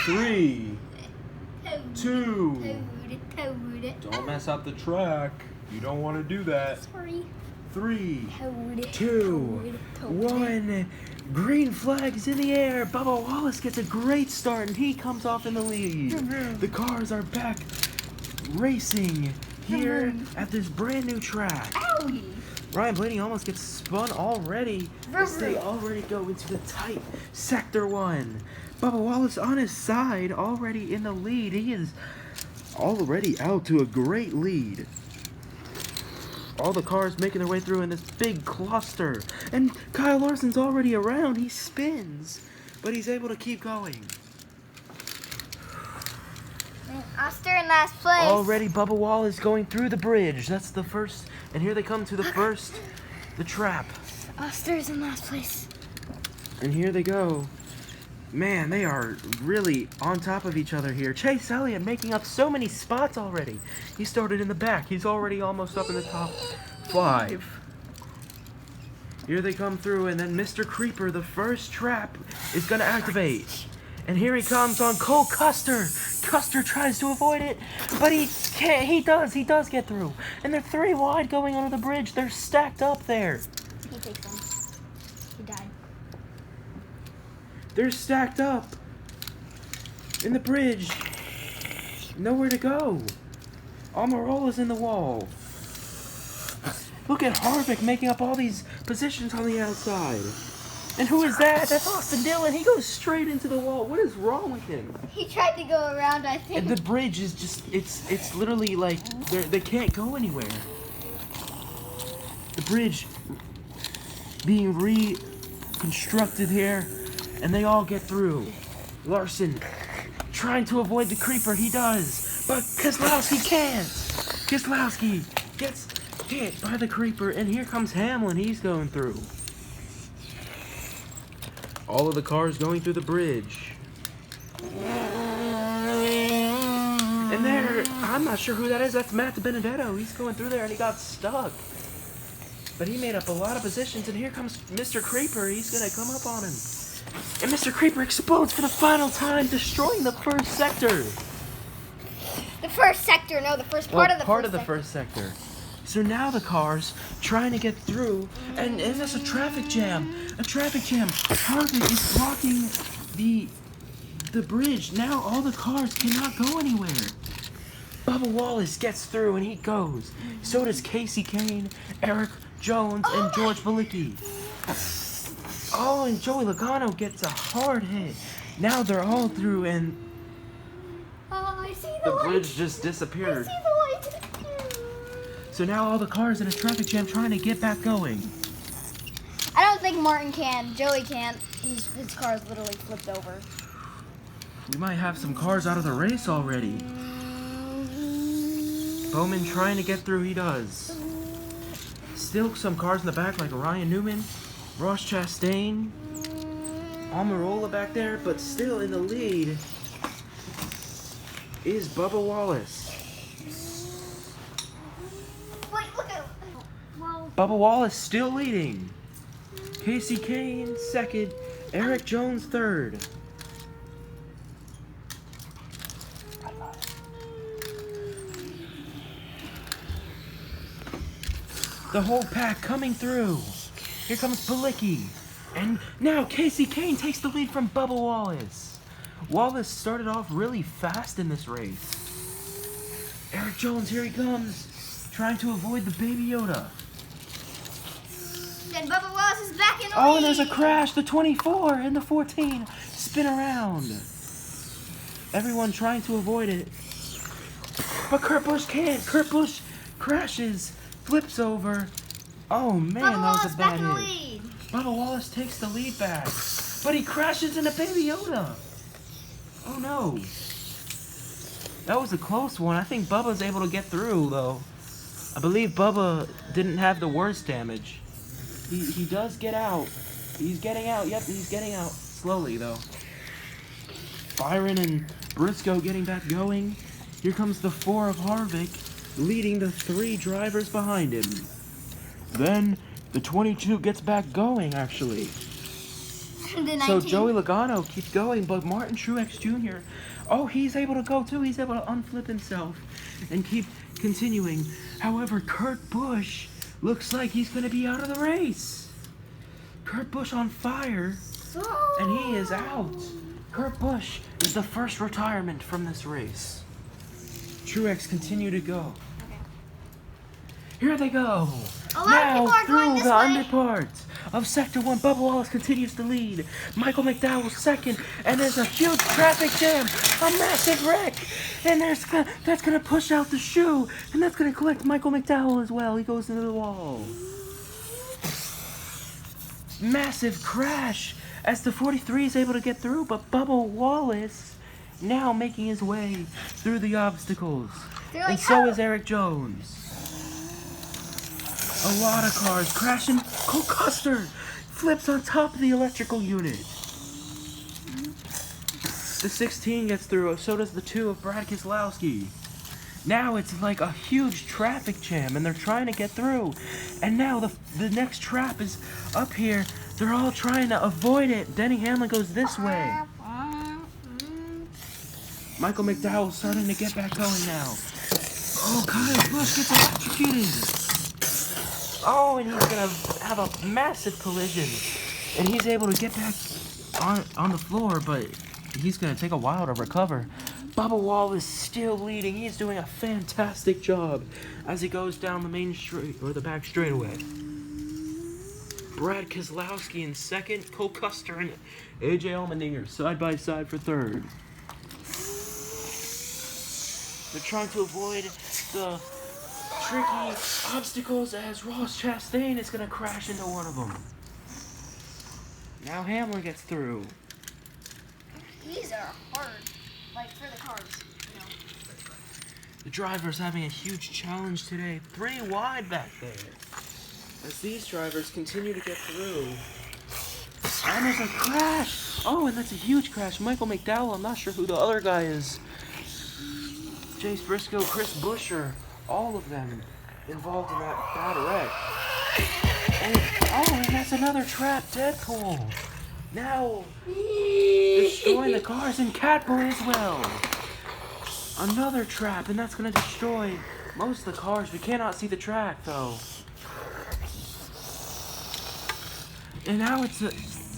3, 2. Toad. Don't mess up the track. You don't want to do that. Sorry. 3, Toad. 2, Toad. 1. Green flags in the air. Bubba Wallace gets a great start and he comes off in the lead. The cars are back racing here at this brand new track. Owie. Ryan Blaney almost gets spun already as they already go into the tight Sector 1. Bubba Wallace on his side, already in the lead. He is already out to a great lead. All the cars making their way through in this big cluster. And Kyle Larson's already around. He spins, but he's able to keep going. Oster in last place. Already Bubba Wallace going through the bridge. That's the first. And here they come to the trap. Oster's in last place. And here they go. Man, they are really on top of each other here. Chase Elliott making up so many spots already. He started in the back. He's already almost up in the top 5. Here they come through, and then Mr. Creeper, the first trap, is going to activate. And here he comes on Cole Custer. Custer tries to avoid it, but he can't. He does get through. And they're 3 wide going under the bridge. They're stacked up there. He takes one. He died. They're stacked up in the bridge. Nowhere to go. Almirola's in the wall. Look at Harvick making up all these positions on the outside. And who is that? That's Austin Dillon. He goes straight into the wall. What is wrong with him? He tried to go around, I think. And the bridge is just, it's literally like, they can't go anywhere. The bridge being reconstructed here, and they all get through. Larson trying to avoid the creeper. He does, but Keselowski can't. Keselowski gets hit by the creeper, and here comes Hamlin. He's going through. All of the cars going through the bridge. And there, I'm not sure who that is. That's Matt Benedetto. He's going through there and he got stuck. But he made up a lot of positions, and here comes Mr. Creeper. He's going to come up on him. And Mr. Creeper explodes for the final time, destroying the first sector. The first sector, no, the first part of the first sector. So now the cars trying to get through, and there's a traffic jam. A traffic jam. Harvick is blocking the bridge. Now all the cars cannot go anywhere. Bubba Wallace gets through and he goes. So does Casey Kane, Eric Jones, and George Balicki. Oh, and Joey Logano gets a hard hit. Now they're all through, and Oh, I see the light. bridge just disappeared. I see the light. So now all the cars in a traffic jam trying to get back going. I don't think Martin can. Joey can't. His car is literally flipped over. We might have some cars out of the race already. Bowman trying to get through, he does. Still some cars in the back like Ryan Newman, Ross Chastain, Almirola back there, but still in the lead is Bubba Wallace. Wait, look at him. Well, Bubba Wallace still leading. Casey Kane second, Eric Jones third. The whole pack coming through. Here comes Balicki. And now Casey Kane takes the lead from Bubba Wallace. Wallace started off really fast in this race. Eric Jones, here he comes, trying to avoid the Baby Yoda. and Bubba Wallace is back in the Oh, lead. and there's a crash. The 24 and the 14 spin around. Everyone trying to avoid it. But Kurt Busch can't. Kurt Busch crashes, flips over. Oh, man, Bubba that Wallace was a back bad in the hit. lead. Bubba Wallace takes the lead back. But he crashes into Baby Yoda. Oh, no. That was a close one. I think Bubba's able to get through, though. I believe Bubba didn't have the worst damage. He does get out. He's getting out. Yep, he's getting out. Slowly, though. Byron and Briscoe getting back going. Here comes the 4 of Harvick, leading the 3 drivers behind him. Then the 22 gets back going, actually. The So 19. Joey Logano keeps going, but Martin Truex Jr., oh, he's able to go too. He's able to unflip himself and keep continuing. However, Kurt Busch looks like he's going to be out of the race. Kurt Busch on fire, and he is out. Kurt Busch is the first retirement from this race. Truex continue to go. Here they go. A lot of Now people are going through this the way. underparts of Sector 1, Bubba Wallace continues to lead. Michael McDowell second, and there's a huge traffic jam, a massive wreck, and that's gonna push out the shoe, and that's gonna collect Michael McDowell as well. He goes into the wall. Massive crash as the 43 is able to get through, but Bubba Wallace now making his way through the obstacles. They're like, And so "Oh." is Eric Jones. A lot of cars crashing. Cole Custer flips on top of the electrical unit. The 16 gets through, so does the 2 of Brad Keselowski. Now it's like a huge traffic jam, and they're trying to get through. And now the next trap is up here. They're all trying to avoid it. Denny Hamlin goes this way. Michael McDowell's starting to get back going now. Oh, Kyle Busch gets electrocuted. Oh, and he's going to have a massive collision. And he's able to get back on the floor, but he's going to take a while to recover. Bubba Wallace still leading. He's doing a fantastic job as he goes down the main straight, or the back straightaway. Brad Keselowski in second, Cole Custer and AJ Allmendinger side by side for third. They're trying to avoid the tricky obstacles as Ross Chastain is going to crash into one of them. Now Hamlin gets through. These are hard, like for the cars, you know. The driver's having a huge challenge today. 3 wide back there. As these drivers continue to get through. And there's a crash! Oh, and that's a huge crash. Michael McDowell, I'm not sure who the other guy is. Chase Briscoe, Chris Buescher, all of them involved in that bad wreck. And that's another trap, Deadpool. Now, destroying the cars, and Catboy as well. Another trap, and that's going to destroy most of the cars. We cannot see the track, though. And now it's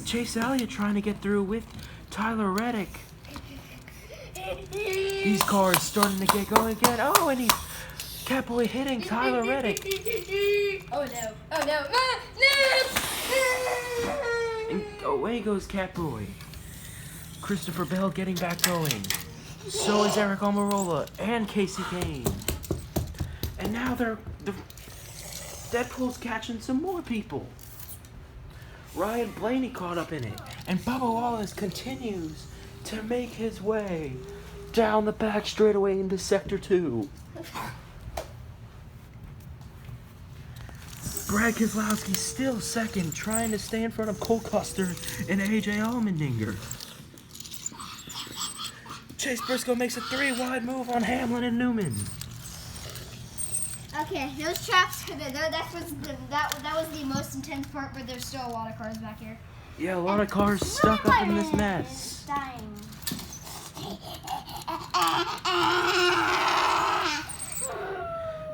Chase Elliott trying to get through with Tyler Reddick. These cars starting to get going again. Oh, and Catboy hitting Tyler Reddick. Oh no! Oh no! And away goes Catboy. Christopher Bell getting back going. So is Eric Almirola and Casey Kane. And now Deadpool's catching some more people. Ryan Blaney caught up in it. And Bubba Wallace continues to make his way down the back straightaway into Sector 2. Brad Keselowski still second, trying to stay in front of Cole Custer and AJ Allmendinger. Chase Briscoe makes a 3 wide move on Hamlin and Newman. Okay, those traps. That was the most intense part, but there's still a lot of cars back here. Yeah, a lot of cars stuck up in this mess. Dying.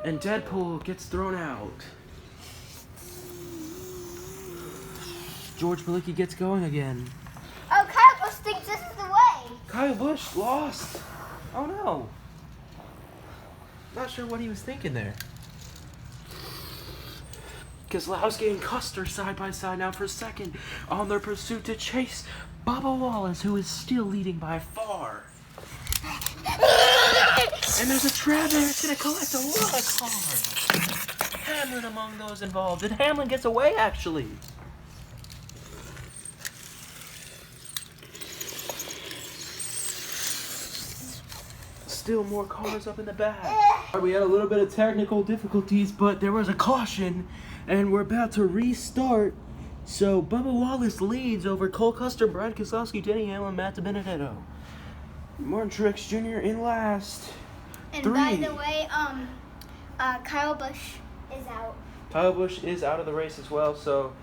And Deadpool gets thrown out. George Balicki gets going again. Oh, Kyle Busch thinks this is the way. Kyle Busch lost. Oh no. Not sure what he was thinking there. Keselowski and Custer side by side now for second on their pursuit to chase Bubba Wallace, who is still leading by far. And there's a trap there. It's going to collect a lot of cars. Hamlin among those involved. And Hamlin gets away, actually. Still more cars up in the back. We had a little bit of technical difficulties, but there was a caution, and we're about to restart. So Bubba Wallace leads over Cole Custer, Brad Keselowski, Denny Hamlin, Matt DiBenedetto. Martin Truex Jr. in last. And 3. by the way, Kyle Busch is out. Kyle Busch is out of the race as well, so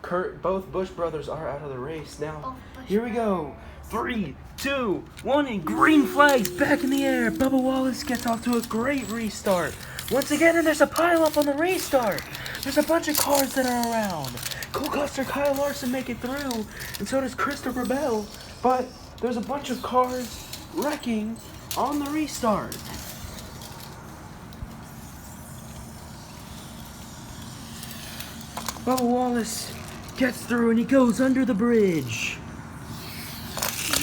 Both Bush brothers are out of the race now. Both Busch Here we go. 3, 2, 1, and green flags back in the air. Bubba Wallace gets off to a great restart. Once again, and there's a pileup on the restart. There's a bunch of cars that are around. Cole Custer, Kyle Larson make it through, and so does Christopher Bell. But there's a bunch of cars wrecking on the restart. Bubba Wallace gets through and he goes under the bridge.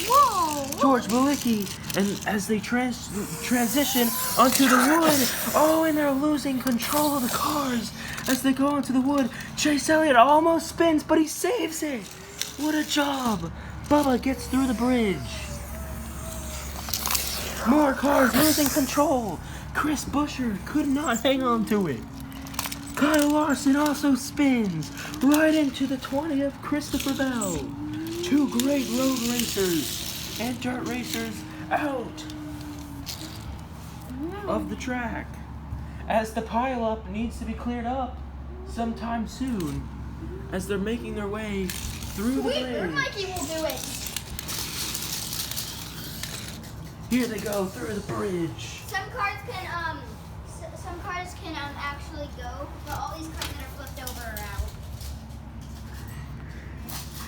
Whoa! George Malicki, and as they transition onto the wood, oh, and they're losing control of the cars as they go into the wood. Chase Elliott almost spins, but he saves it. What a job! Bubba gets through the bridge. More cars losing control. Chris Buescher could not hang on to it. Kyle Larson also spins right into the 20 of Christopher Bell. Two great road racers and dirt racers out of the track as the pileup needs to be cleared up sometime soon as they're making their way through the bridge. Mikey will do it. Here they go through the bridge. Some cars can actually go, but all these cars that are flipped over are out.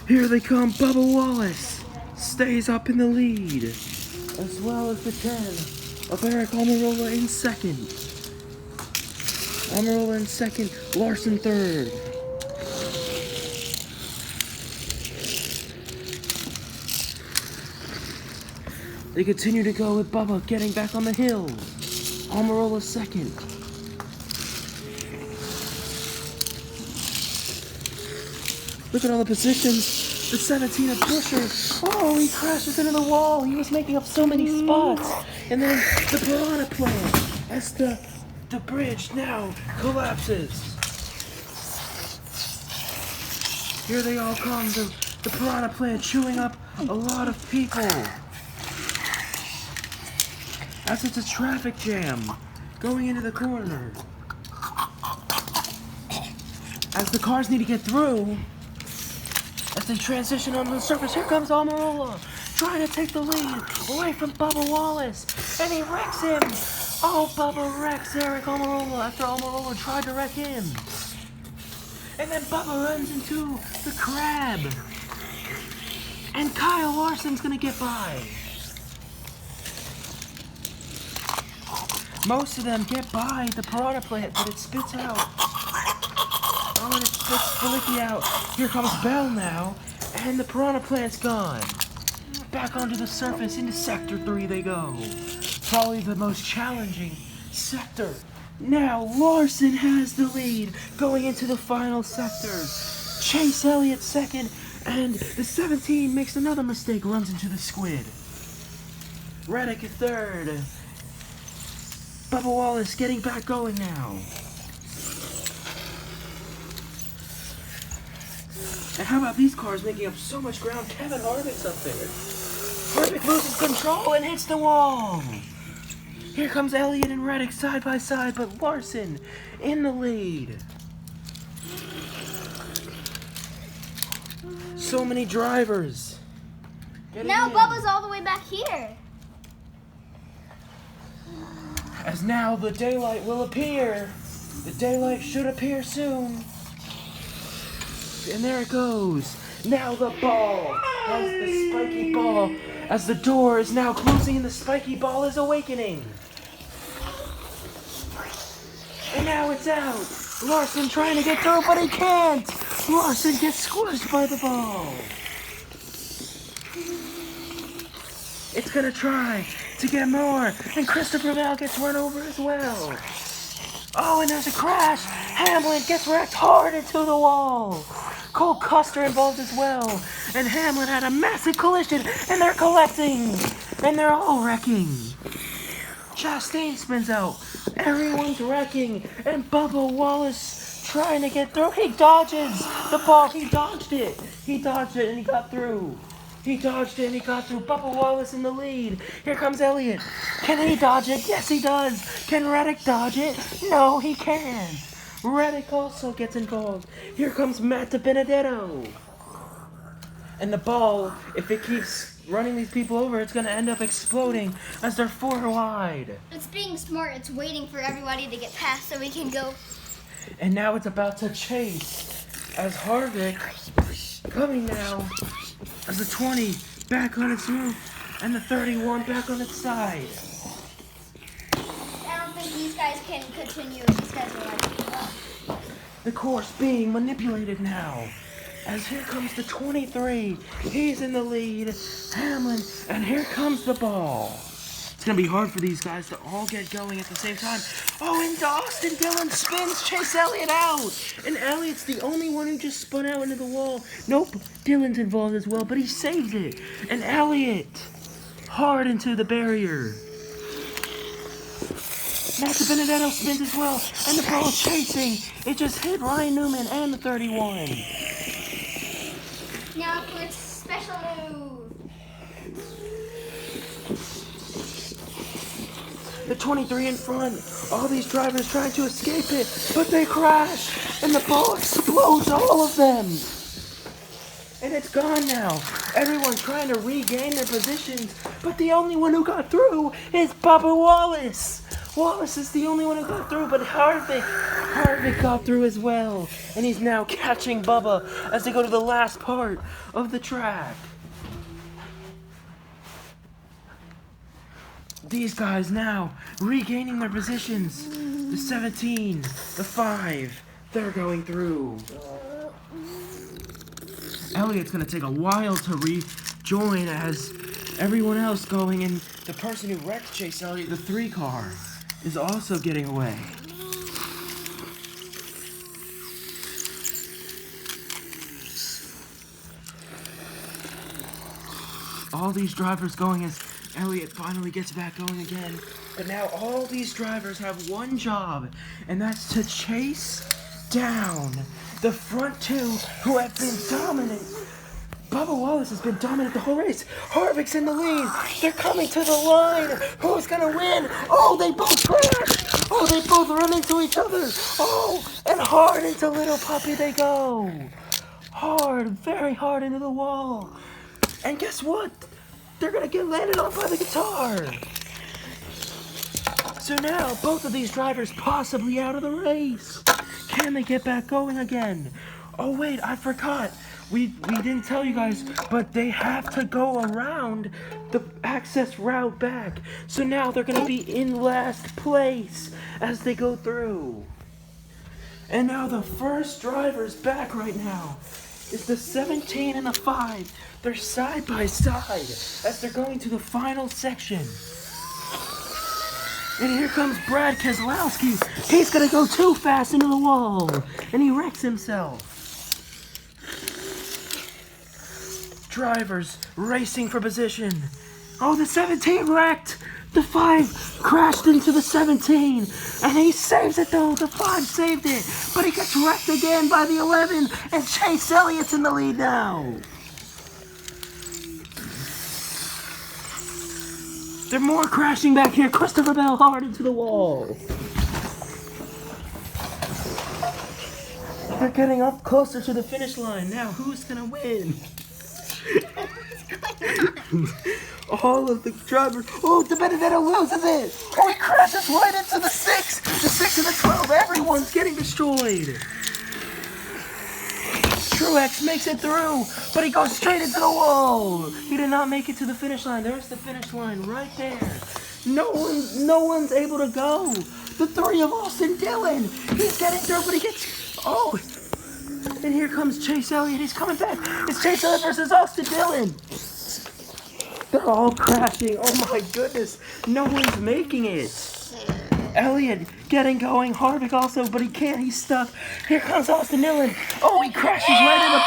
Here they come. Bubba Wallace stays up in the lead, as well as the 10 of Eric Almirola in second. Almirola in second, Larson third. They continue to go with Bubba getting back on the hill. Almirola second. Look at all the positions. The 17 of Buescher. Oh, he crashes into the wall. He was making up so many spots. And then the Piranha Plant as the bridge now collapses. Here they all come. The Piranha Plant chewing up a lot of people. As it's a traffic jam going into the corner. As the cars need to get through, as they transition onto the surface, here comes Almirola trying to take the lead away from Bubba Wallace, and he wrecks him. Oh, Bubba wrecks Eric Almirola after Almirola tried to wreck him. And then Bubba runs into the crab, and Kyle Larson's gonna get by. Most of them get by the Piranha Plant, but it spits out. Oh, and it spits Malicki out. Here comes Bell now, and the Piranha Plant's gone. Back onto the surface, into Sector 3 they go. Probably the most challenging sector. Now Larson has the lead going into the final sector. Chase Elliott second, and the 17 makes another mistake, runs into the squid. Reddick at third. Bubba Wallace getting back going now. And how about these cars making up so much ground? Kevin Harvick's up there. Harvick loses control and hits the wall. Here comes Elliott and Reddick side by side, but Larson in the lead. So many drivers. Now Bubba's all the way back here. As now the daylight will appear. The daylight should appear soon. And there it goes. Now the ball has the spiky ball. As the door is now closing and the spiky ball is awakening. And now it's out. Larson trying to get through, but he can't. Larson gets squished by the ball. It's gonna try to get more, and Christopher Bell gets run over as well. Oh, and there's a crash. Hamlin gets wrecked hard into the wall. Cole Custer involved as well, and Hamlin had a massive collision, and they're collecting, and they're all wrecking. Chastain spins out. Everyone's wrecking, and Bubba Wallace trying to get through. He dodges the ball. He dodged it. He dodged it, and he got through. He dodged it and he got through. Bubba Wallace in the lead. Here comes Elliott. Can he dodge it? Yes, he does. Can Reddick dodge it? No, he can. Reddick also gets involved. Here comes Matt DiBenedetto. And the ball, if it keeps running these people over, it's going to end up exploding as they're 4 wide. It's being smart. It's waiting for everybody to get past so we can go. And now it's about to chase as Harvick coming now as the 20 back on its roof and the 31 back on its side. I don't think these guys can continue. These guys are like, The course being manipulated now. As here comes the 23. He's in the lead. Hamlin. And here comes the ball. It's going to be hard for these guys to all get going at the same time. Oh, and Austin Dillon spins Chase Elliott out. And Elliott's the only one who just spun out into the wall. Nope, Dillon's involved as well, but he saved it. And Elliott hard into the barrier. Matt DiBenedetto spins as well, and the ball chasing. It just hit Ryan Newman and the 31. now for its special move. The 23 in front. All these drivers trying to escape it, but they crash, and the ball explodes all of them. And it's gone now. Everyone's trying to regain their positions, but the only one who got through is Bubba Wallace. Wallace is the only one who got through, but Harvick got through as well. And he's now catching Bubba as they go to the last part of the track. These guys now regaining their positions. The 17, the 5, they're going through. Elliott's going to take a while to rejoin as everyone else going, and the person who wrecked Chase Elliott, the 3 car, is also getting away. All these drivers going as Elliott finally gets back going again. But now all these drivers have one job, and that's to chase down the front 2 who have been dominant. Bubba Wallace has been dominant the whole race. Harvick's in the lead. They're coming to the line. Who's going to win? Oh, they both crash. Oh, they both run into each other. Oh, and hard into Little Puppy they go. Hard, very hard into the wall. And guess what? They're going to get landed on by the guitar. So now, both of these drivers possibly out of the race. Can they get back going again? Oh, wait, I forgot. We didn't tell you guys, but they have to go around the access route back. So now they're going to be in last place as they go through. And now the first driver's back right now is the 17 and the 5. They're side by side as they're going to the final section. And here comes Brad Keselowski. He's going to go too fast into the wall, and he wrecks himself. Drivers racing for position. Oh, the 17 wrecked. The 5 crashed into the 17, and he saves it though. The 5 saved it, but he gets wrecked again by the 11, and Chase Elliott's in the lead now. They're more crashing back here. Christopher Bell hard into the wall. They're getting up closer to the finish line. Now, who's gonna win? All of the drivers. Oh, DiBenedetto loses it. Oh, he crashes right into the 6. The 6 and the 12. Everyone's getting destroyed. Truex makes it through, but he goes straight into the wall. He did not make it to the finish line. There's the finish line right there. No one's able to go. The 3 of Austin Dillon. He's getting through, but he gets. Oh. And here comes Chase Elliott. He's coming back. It's Chase Elliott versus Austin Dillon. They're all crashing. Oh my goodness. No one's making it. Elliott getting going. Harvick also, but he can't. He's stuck. Here comes Austin Dillon. Oh, he crashes right into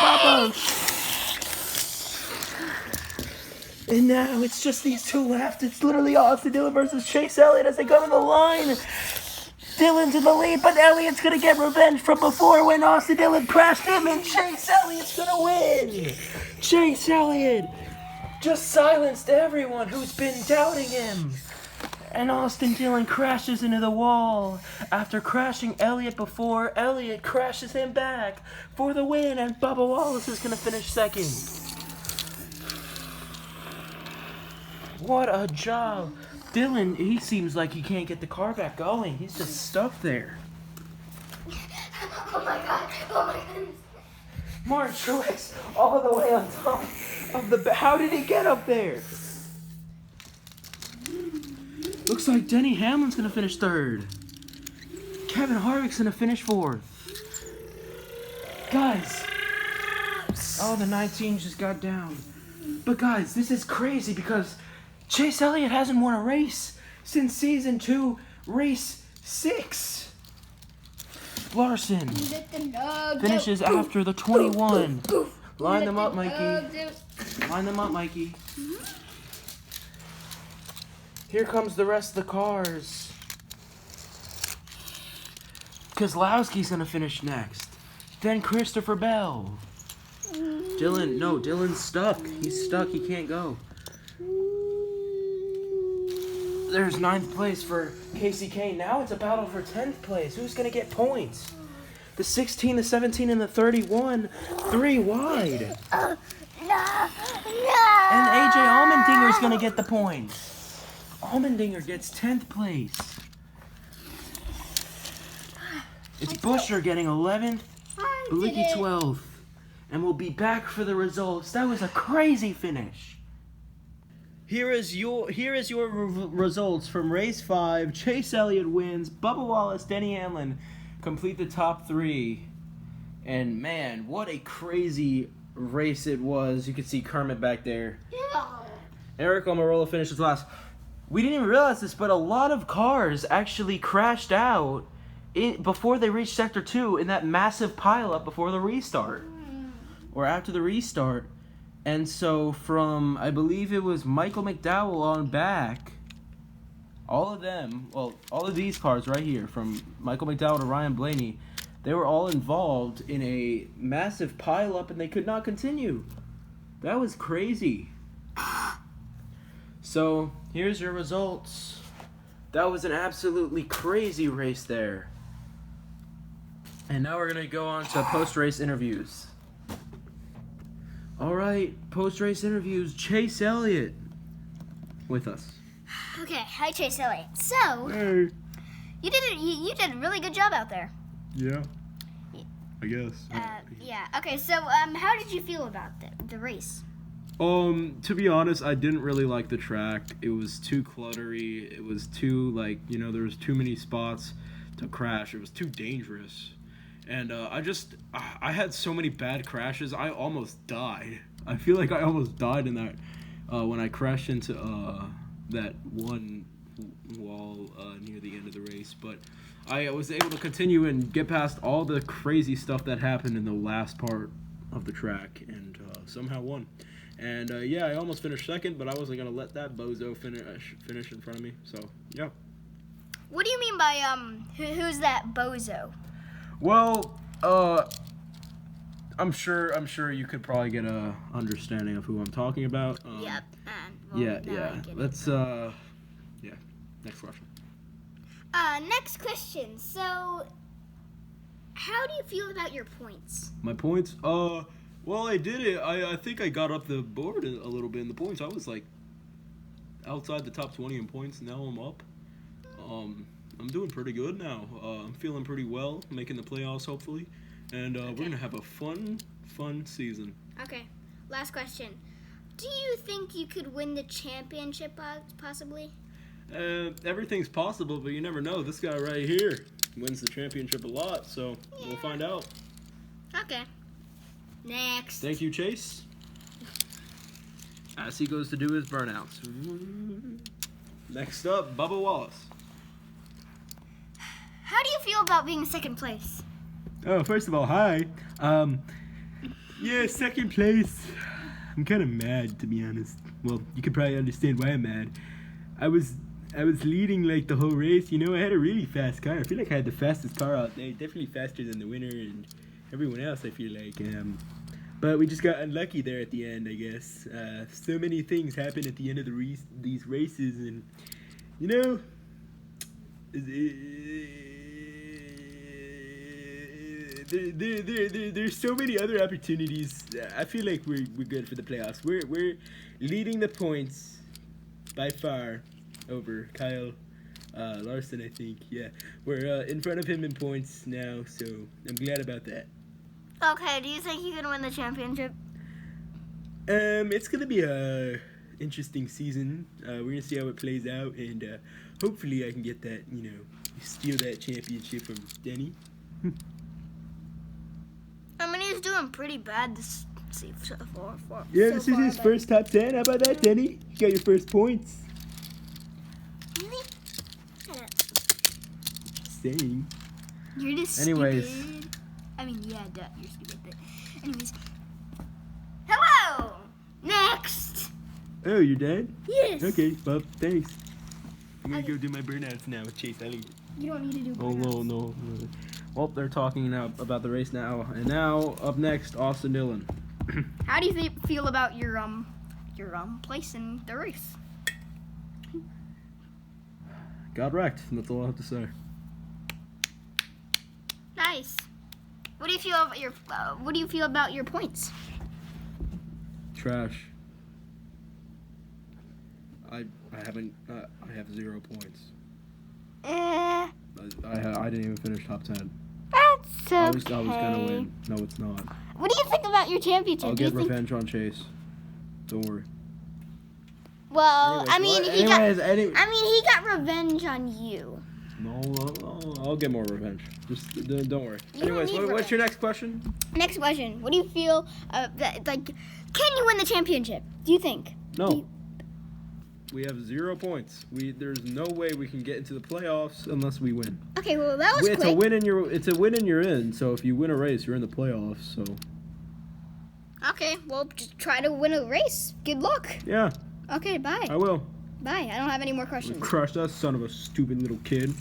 Bubba. And now it's just these 2 left. It's literally Austin Dillon versus Chase Elliott as they go to the line. Dillon's in the lead, but Elliott's going to get revenge from before when Austin Dillon crashed him, and Chase Elliott's going to win. Chase Elliott just silenced everyone who's been doubting him. And Austin Dillon crashes into the wall. After crashing Elliott before, Elliott crashes him back for the win, and Bubba Wallace is going to finish second. What a job. Dillon, he seems like he can't get the car back going. He's just stuck there. Oh my god. Oh my goodness. Martin Truex all the way on top of the... How did he get up there? Looks like Denny Hamlin's going to finish third. Kevin Harvick's going to finish fourth. Guys. Oh, the 19 just got down. But guys, this is crazy because Chase Elliott hasn't won a race since season 2, race 6. Larson finishes after the 21. Line them up, Mikey. Line them up, Mikey. Here comes the rest of the cars. Keselowski's gonna finish next. Then Christopher Bell. Dillon's stuck. He's stuck, he can't go. There's 9th place for Casey Kane. Now it's a battle for 10th place. Who's gonna get points? The 16, the 17, and the 31, 3 wide. No. And AJ Allmendinger's gonna get the points. Allmendinger gets 10th place. It's Buescher getting 11th, Bilicki 12th. And we'll be back for the results. That was a crazy finish. Here is your results from race 5. Chase Elliott wins. Bubba Wallace, Denny Hamlin complete the top 3. And man, what a crazy race it was. You can see Kermit back there. Yeah. Eric Almirola finishes last. We didn't even realize this, but a lot of cars actually crashed out before they reached Sector 2 in that massive pileup before the restart. Or after the restart. And so from, I believe it was Michael McDowell on back, all of them, well, all of these cars right here, from Michael McDowell to Ryan Blaney, they were all involved in a massive pileup and they could not continue. That was crazy. So, here's your results. That was an absolutely crazy race there. And now we're going to go on to post-race interviews. Alright, post-race interviews. Chase Elliott with us. Okay, hi Chase Elliott. So, Hey. you did a really good job out there. Yeah. I guess. Yeah. Okay, so how did you feel about the race? To be honest, I didn't really like the track. It was too cluttery. It was too, there was too many spots to crash. It was too dangerous. And I had so many bad crashes, I almost died. I feel like I almost died in that, when I crashed into that one wall near the end of the race. But I was able to continue and get past all the crazy stuff that happened in the last part of the track and somehow won. And I almost finished second, but I wasn't going to let that bozo finish in front of me. So, yeah. What do you mean by who's that bozo? Well, I'm sure you could probably get a understanding of who I'm talking about. Yep. Let's next question. Next question. So, how do you feel about your points? My points? Well, I did it. I think I got up the board a little bit in the points. I was outside the top 20 in points. Now I'm up. I'm doing pretty good now. I'm feeling pretty well, making the playoffs hopefully, and we're gonna have a fun season. Okay. Last question. Do you think you could win the championship possibly? Everything's possible, but you never know. This guy right here wins the championship a lot, so we'll find out. Okay. Next. Thank you, Chase. As he goes to do his burnouts. Next up, Bubba Wallace. How do you feel about being second place? Oh, first of all, hi. Second place. I'm kind of mad, to be honest. Well, you could probably understand why I'm mad. I was leading the whole race. I had a really fast car. I feel like I had the fastest car out there. Definitely faster than the winner and everyone else, I feel like. But we just got unlucky there at the end, I guess. So many things happen at the end of these races, and You know, there's so many other opportunities. I feel like we're good for the playoffs. We're leading the points by far over Kyle Larson, I think. Yeah, we're in front of him in points now, so I'm glad about that. Okay, do you think you can win the championship? It's gonna be a interesting season. We're gonna see how it plays out, and hopefully I can get that, steal that championship from Denny. I mean, he's doing pretty bad this season so far. Yeah, so this is far, his but- first top 10. How about that, Denny? You got your first points. Really? Shut up. Saying. You're just Anyways. stupid. I mean, yeah, duh, you're stupid. But anyways. Hello! Next! Oh, you're done? Yes! Okay, well, thanks. I'm gonna go do my burnouts now with Chase Elliott. You don't need to do Oh, no. Well, they're talking now about the race now. And now, up next, Austin Dillon. How do you feel about your place in the race? Got wrecked. That's all I have to say. Nice. What do you feel about your points? Trash. I have 0 points. I didn't even finish top 10. That's okay. I was gonna win. No, it's not. What do you think about your championship? I'll Do you get think- revenge on Chase. Don't worry. Well, I mean, he got revenge on you. No, I'll get more revenge. Just don't worry. You don't Anyways, need what's your next question? Next question. What do you feel? Can you win the championship? Do you think? No. We have 0 points. There's no way we can get into the playoffs unless we win. Okay, well that was It's quick. a win and you're in. So if you win a race, you're in the playoffs. So Okay, well just try to win a race. Good luck. yeah, Okay, bye. I will. Bye. I don't have any more questions. Crush that son of a stupid little kid.